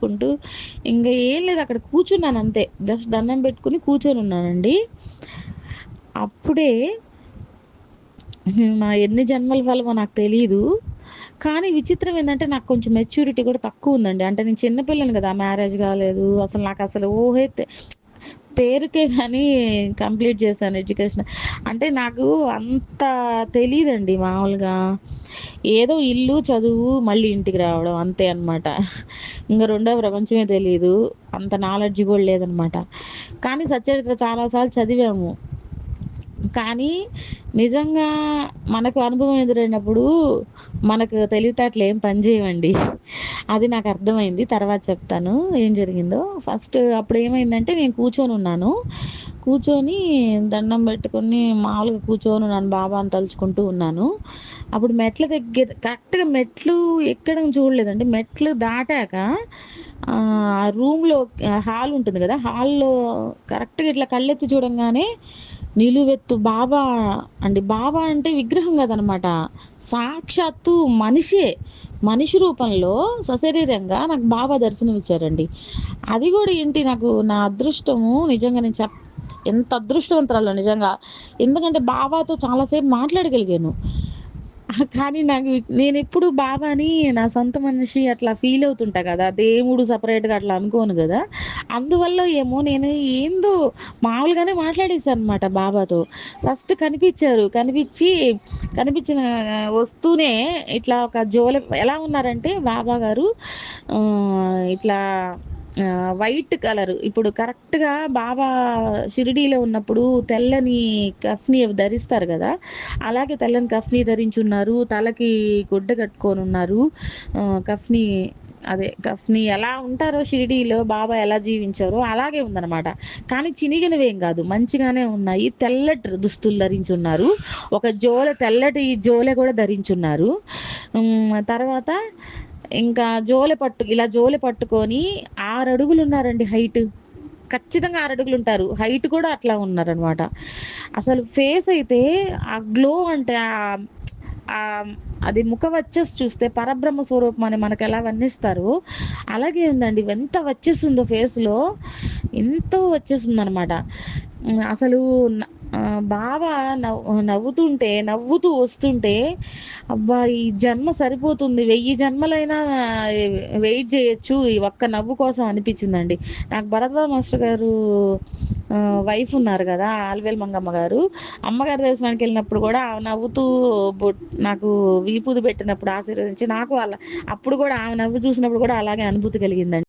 పెట్టుకుంటూ ఇంకా ఏం లేదు, అక్కడ కూర్చున్నాను అంతే. జస్ట్ దండం పెట్టుకుని కూర్చొని ఉన్నానండి. అప్పుడే నా ఎన్ని జన్మల ఫలమో నాకు తెలీదు. కానీ విచిత్రం ఏందంటే నాకు కొంచెం మెచ్యూరిటీ కూడా తక్కువుందండి. అంటే నేను చిన్న పిల్లని గదా! మ్యారేజ్ కాలేదు. అసలు నాకసలు ఊహే పేరుకే గానీ కంప్లీట్ చేశాను ఎడ్యుకేషన్. అంటే నాకు అంత తెలీదండి మామూలుగా. ఏదో ఇల్లు, చదువు, మళ్ళీ ఇంటికి రావడం అంతే అనమాట. ఇంక రెండో ప్రపంచమే తెలీదు. అంత నాలెడ్జ్ గూడా లేదనమాట. కానీ సచ్చరిత్ర చాలా సార్లు చదివాము. కానీ నిజంగా మనకు అనుభవం ఎదురైనప్పుడు మనకు తెలివితేటలు ఏం పనిచేయవండి. అది నాకు అర్థమైంది. తర్వాత చెప్తాను ఏం జరిగిందో. ఫస్ట్ అప్పుడేమైందంటే నేను కూర్చొనున్నాను. కూర్చొని దండం పెట్టుకొని మామూలుగా కూర్చొనున్నాను. బాబాని తలుచుకుంటూ ఉన్నాను. అప్పుడు మెట్ల దగ్గర కరెక్ట్‌గా మెట్లు ఎక్కడం చూడలేదండి. మెట్లు దాటాక ఆ రూమ్‌లో హాల్ ఉంటుంది గదా! హాల్‌లో కరెక్ట్‌గా ఇట్లా కళ్ళెత్తి చూడంగానే నిలువెత్తు బాబా అండి. బాబా అంటే విగ్రహం కాదనమాట. సాక్షాత్తు మనిషే. మనిషి రూపంలో సశరీరంగా నాకు బాబా దర్శనమిచ్చారండి. అది గూడా ఏంటి, నాకు నా అదృష్టము నిజంగా నేను ఎంత అదృష్టవంతురాలో నిజంగా. ఎందుకంటే బాబాతో చాలా సేపు మాట్లాడగలిగాను. కానీ నాకు నేనెప్పుడు బాబాని నా సొంత మనిషి అట్లా ఫీల్ అవుతుంటా గదా! దేవుడు సెపరేట్‌గా అట్లా అనుకోను గదా! అందువల్ల ఏమో నేను ఏందో మామూలుగానే మాట్లాడేశాననమాట బాబాతో. ఫస్ట్ కనిపిచ్చారు. కనిపించిన వస్తూనే ఇట్లా ఒక ఎలా ఉన్నారంటే బాబా గారు ఇట్లా వైట్ కలరు. ఇప్పుడు కరెక్ట్‌గా బాబా షిరిడీలో ఉన్నప్పుడు తెల్లని కఫ్నీ అవి ధరిస్తారు గదా! అలాగే తెల్లని కఫ్నీ ధరించున్నారు. తలకి గుడ్డ కట్టుకొనున్నారు. కఫ్నీ కఫ్నీ ఎలా ఉంటారో షిరిడీలో బాబా ఎలా జీవించారో అలాగే ఉందనమాట. కానీ చినిగినవేం గాదు. మంచిగానే ఉన్నాయి. తెల్లటి దుస్తులు ధరించున్నారు. ఒక తెల్లటి జోలె గూడా ధరించున్నారు. తర్వాత ఇంకా జోలె పట్టుకొని 6 అడుగులున్నారండి హైట్. ఖచ్చితంగా 6 అడుగులుంటారు. హైట్ కూడా అట్లా ఉన్నారనమాట. అసలు ఫేస్ అయితే ఆ గ్లో అంటే అది ముఖ వచ్చేసి చూస్తే పరబ్రహ్మ స్వరూపం అని మనకెలా వర్ణిస్తారో అలాగే ఉందండి. ఎంత వచ్చేసిందో ఫేస్‌లో ఎంతో వచ్చేసిందనమాట. అసలు బాబా నవ్వుతూ వస్తుంటే అబ్బా! ఈ జన్మ సరిపోతుంది. 1000 జన్మలైనా వెయిట్ జేయొచ్చు ఈ ఒక్క నవ్వు కోసం అనిపించిందండి. నాకు భరద్వాజ మాస్టర్ గారు వైఫ్ ఉన్నారు గదా! ఆల్వేలు మంగమ్మ గారు. అమ్మగారి దర్శనానికెళ్ళినప్పుడు గూడా ఆమె నవ్వుతూ నాకు వీపూది పెట్టినప్పుడు ఆశీర్వదించి నాకు అప్పుడు గూడా ఆమె నవ్వు చూసినప్పుడు గూడా అలాగే అనుభూతి కలిగిందండి.